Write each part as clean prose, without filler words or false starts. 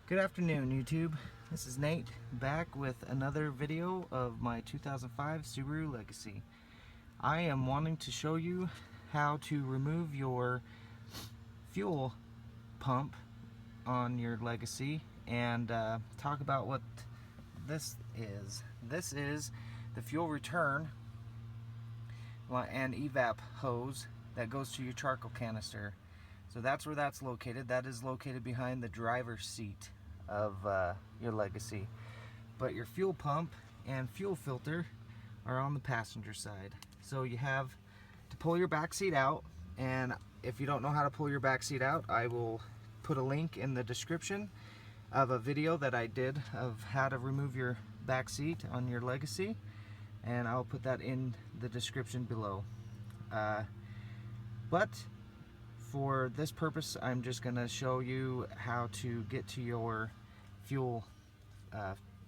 Good afternoon, YouTube. This is Nate back with another video of my 2005 Subaru Legacy. I am wanting to show you how to remove your fuel pump on your Legacy and talk about what this is. This is the fuel return and evap hose that goes to your charcoal canister. So that's where that's located. That is located behind the driver's seat of your Legacy. But your fuel pump and fuel filter are on the passenger side. So you have to pull your back seat out, and if you don't know how to pull your back seat out, I will put a link in the description of a video that I did of how to remove your back seat on your Legacy, and I'll put that in the description below. But for this purpose, I'm just going to show you how to get to your fuel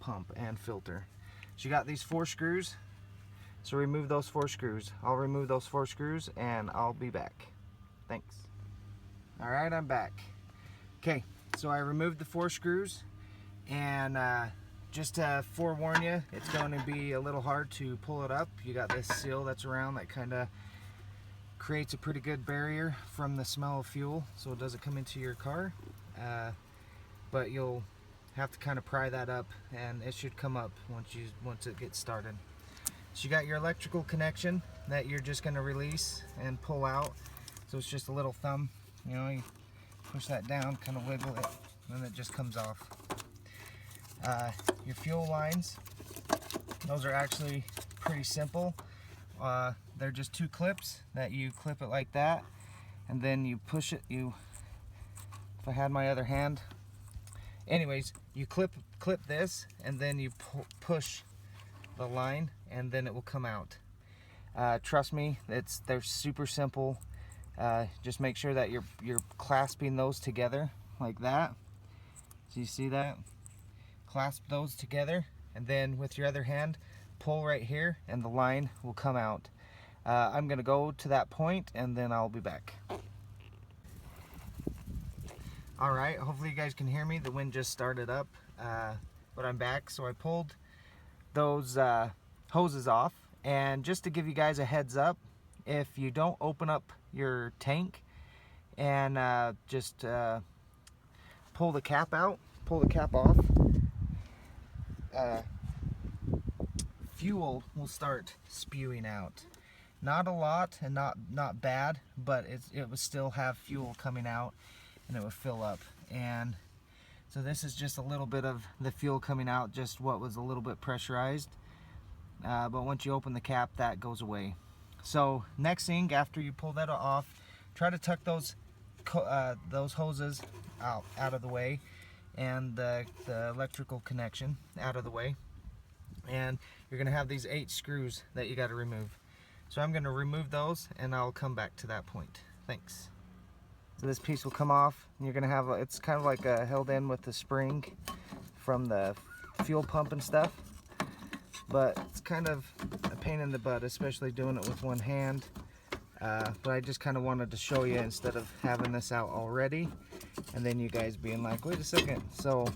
pump and filter. So you got these 4 screws, so remove those 4 screws. I'll remove those 4 screws and I'll be back. Thanks. Alright, I'm back. Okay, so I removed the 4 screws, and just to forewarn you, it's going to be a little hard to pull it up. You got this seal that's around that kind of creates a pretty good barrier from the smell of fuel, so it doesn't come into your car, but you'll have to kind of pry that up, and it should come up once it gets started. So you got your electrical connection that you're just going to release and pull out. So it's just a little thumb, you know, you push that down, kind of wiggle it, and it just comes off. Your fuel lines, those are actually pretty simple. They're just 2 clips that you clip it like that, and then you push it. If I had my other hand, anyways, you clip this, and then you push the line, and then it will come out. Trust me, they're super simple. Just make sure that you're clasping those together like that. So you see that? Clasp those together, and then with your other hand, pull right here, and the line will come out. I'm gonna go to that point, and then I'll be back. All right, hopefully you guys can hear me. The wind just started up, but I'm back. So I pulled those hoses off, and just to give you guys a heads up, if you don't open up your tank and just pull the cap out, pull the cap off, fuel will start spewing out. Not a lot, and not bad, but it would still have fuel coming out, and it would fill up. And so this is just a little bit of the fuel coming out, just what was a little bit pressurized. But once you open the cap, that goes away. So next thing, after you pull that off, try to tuck those hoses out of the way, and the electrical connection out of the way. And you're going to have these 8 screws that you got to remove. So I'm going to remove those, and I'll come back to that point. Thanks. So this piece will come off, and you're going to have, it's kind of like held in with the spring from the fuel pump and stuff. But it's kind of a pain in the butt, especially doing it with one hand. But I just kind of wanted to show you instead of having this out already, and then you guys being like, wait a second. So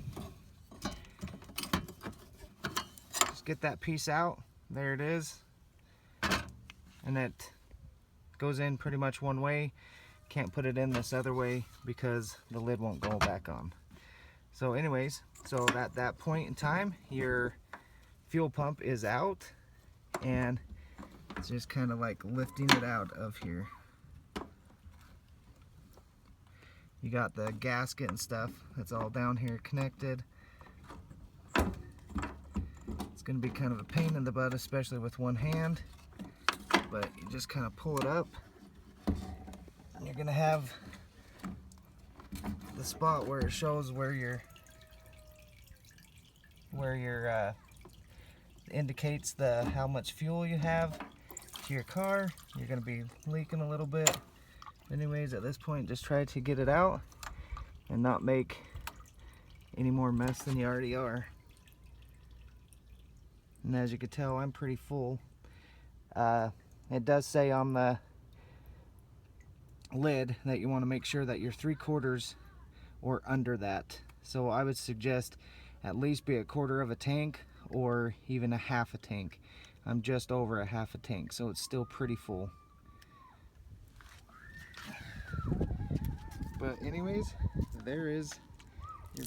just get that piece out. There it is. And it goes in pretty much one way. Can't put it in this other way because the lid won't go back on. So anyways, so at that point in time, your fuel pump is out, and it's just kind of like lifting it out of here. You got the gasket and stuff that's all down here connected. It's going to be kind of a pain in the butt, especially with one hand, but you just kind of pull it up, and you're going to have the spot where it shows where your indicates how much fuel you have to your car. You're going to be leaking a little bit. Anyways, at this point, just try to get it out and not make any more mess than you already are. And as you can tell, I'm pretty full. It does say on the lid that you want to make sure that you're 3/4 or under that. So I would suggest at least be a quarter of a tank or even a half a tank. I'm just over a half a tank, so it's still pretty full. But anyways, there is your,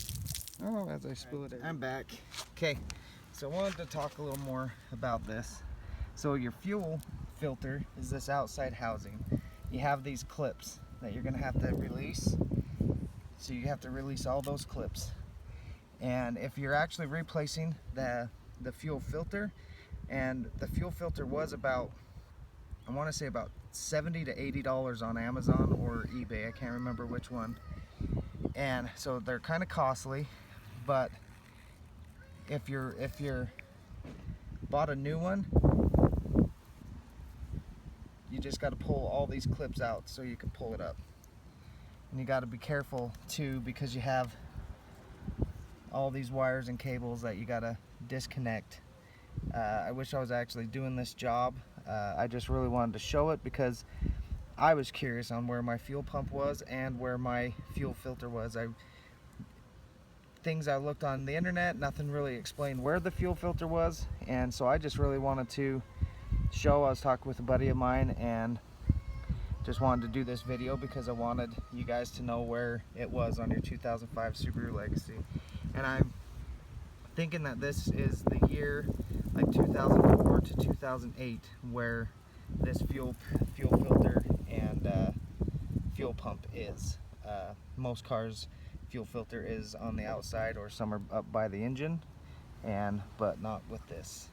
oh, as I spill it, I'm back. Okay, so I wanted to talk a little more about this. So your fuel filter is this outside housing. You have these clips that you're gonna have to release. So you have to release all those clips. And if you're actually replacing the fuel filter, and the fuel filter was about, I want to say about $70 to $80 on Amazon or eBay, I can't remember which one. And so they're kind of costly, but if you're bought a new one, you just got to pull all these clips out so you can pull it up. And you got to be careful too, because you have all these wires and cables that you got to disconnect. I wish I was actually doing this job. I just really wanted to show it because I was curious on where my fuel pump was and where my fuel filter was. Things I looked on the internet, nothing really explained where the fuel filter was, and so I just really wanted to show. I was talking with a buddy of mine and just wanted to do this video because I wanted you guys to know where it was on your 2005 Subaru Legacy. And I'm thinking that this is the year like 2004 to 2008 where this fuel filter and fuel pump is. Most cars fuel filter is on the outside, or some are up by the engine, but not with this.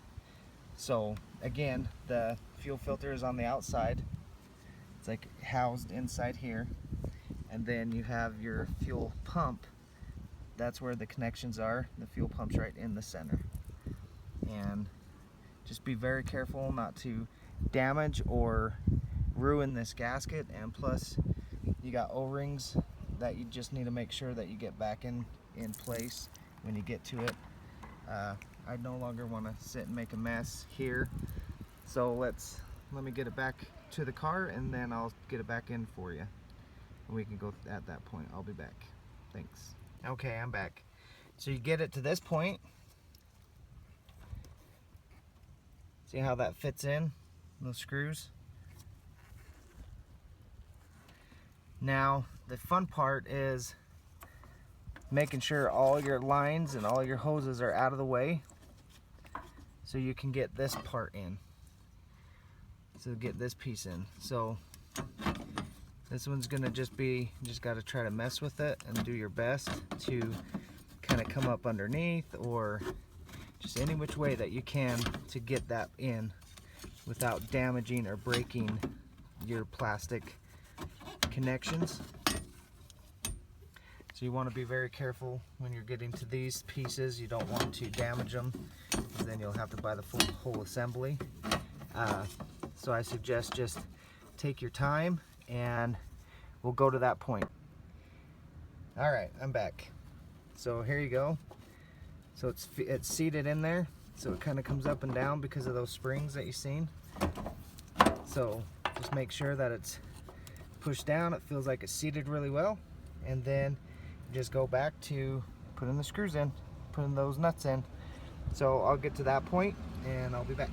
So again, the fuel filter is on the outside. It's like housed inside here, and then you have your fuel pump. That's where the connections are. The fuel pump's right in the center. And just be very careful not to damage or ruin this gasket. And plus, you got O-rings that you just need to make sure that you get back in place when you get to it. I no longer want to sit and make a mess here, so let me get it back to the car, and then I'll get it back in for you, and we can go at that point. I'll be back. Thanks. Okay, I'm back. So you get it to this point. See how that fits in those screws? Now the fun part is making sure all your lines and all your hoses are out of the way so you can get this part in. So get this piece in. So this one's gonna just be, you just gotta try to mess with it and do your best to kind of come up underneath, or just any which way that you can to get that in without damaging or breaking your plastic connections. So you want to be very careful when you're getting to these pieces. You don't want to damage them, because then you'll have to buy the whole assembly. So I suggest just take your time, and we'll go to that point. Alright, I'm back. So here you go. So it's seated in there, so it kind of comes up and down because of those springs that you've seen. So just make sure that it's pushed down. It feels like it's seated really well, and then just go back to putting the screws in, putting those nuts in. So I'll get to that point and I'll be back.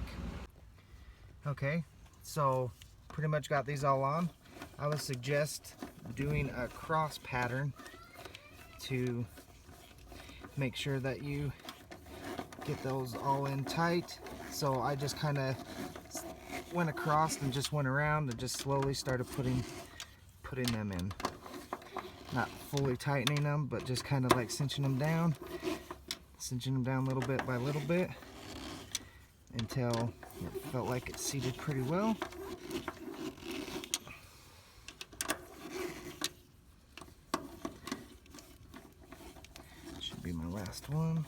Okay, so pretty much got these all on. I would suggest doing a cross pattern to make sure that you get those all in tight. So I just kind of went across and just went around and just slowly started putting them in. Not fully tightening them, but just kind of like cinching them down little bit by little bit until it felt like it seated pretty well. Should be my last one.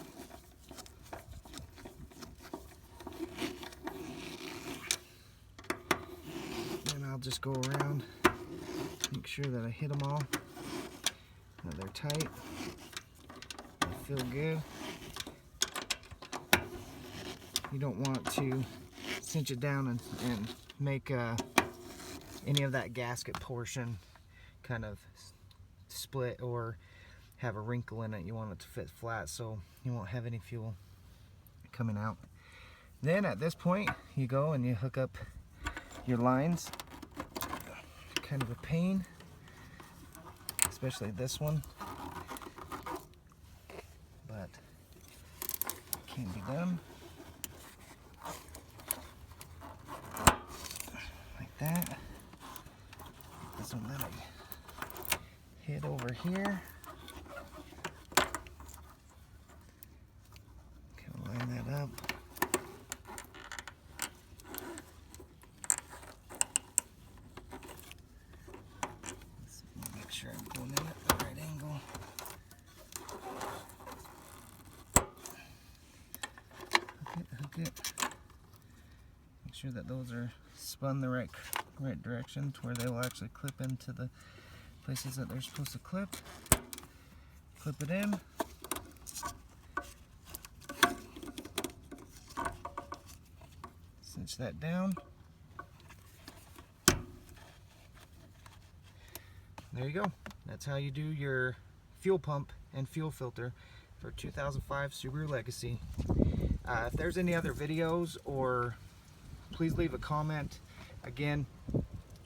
And I'll just go around, make sure that I hit them all, that they're tight, they feel good. You don't want to cinch it down and make any of that gasket portion kind of split or have a wrinkle in it. You want it to fit flat so you won't have any fuel coming out. Then at this point you go and you hook up your lines. Kind of a pain, especially this one, but it can be done like that. This one that I hit over here. Line that up. Let's make sure I'm going in at the right angle. Hook it. Make sure that those are spun the right direction to where they will actually clip into the places that they're supposed to clip. Clip it in. Cinch that down. There you go. That's how you do your fuel pump and fuel filter for 2005 Subaru Legacy. If there's any other videos, or please leave a comment. Again,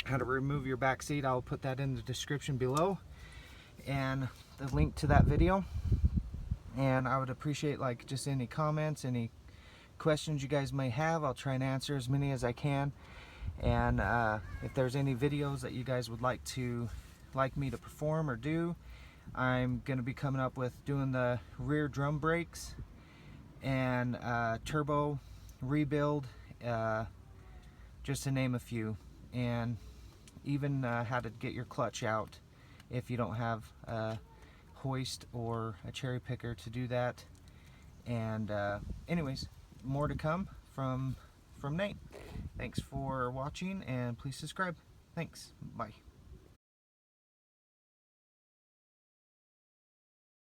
how to remove your back seat, I'll put that in the description below, and the link to that video. And I would appreciate like just any comments, any questions you guys may have. I'll try and answer as many as I can. And if there's any videos that you guys would like me to perform or do, I'm going to be coming up with doing the rear drum brakes and turbo rebuild, just to name a few, and even how to get your clutch out if you don't have a hoist or a cherry picker to do that. And anyways, more to come from Nate. Thanks for watching, and please subscribe. Thanks. Bye.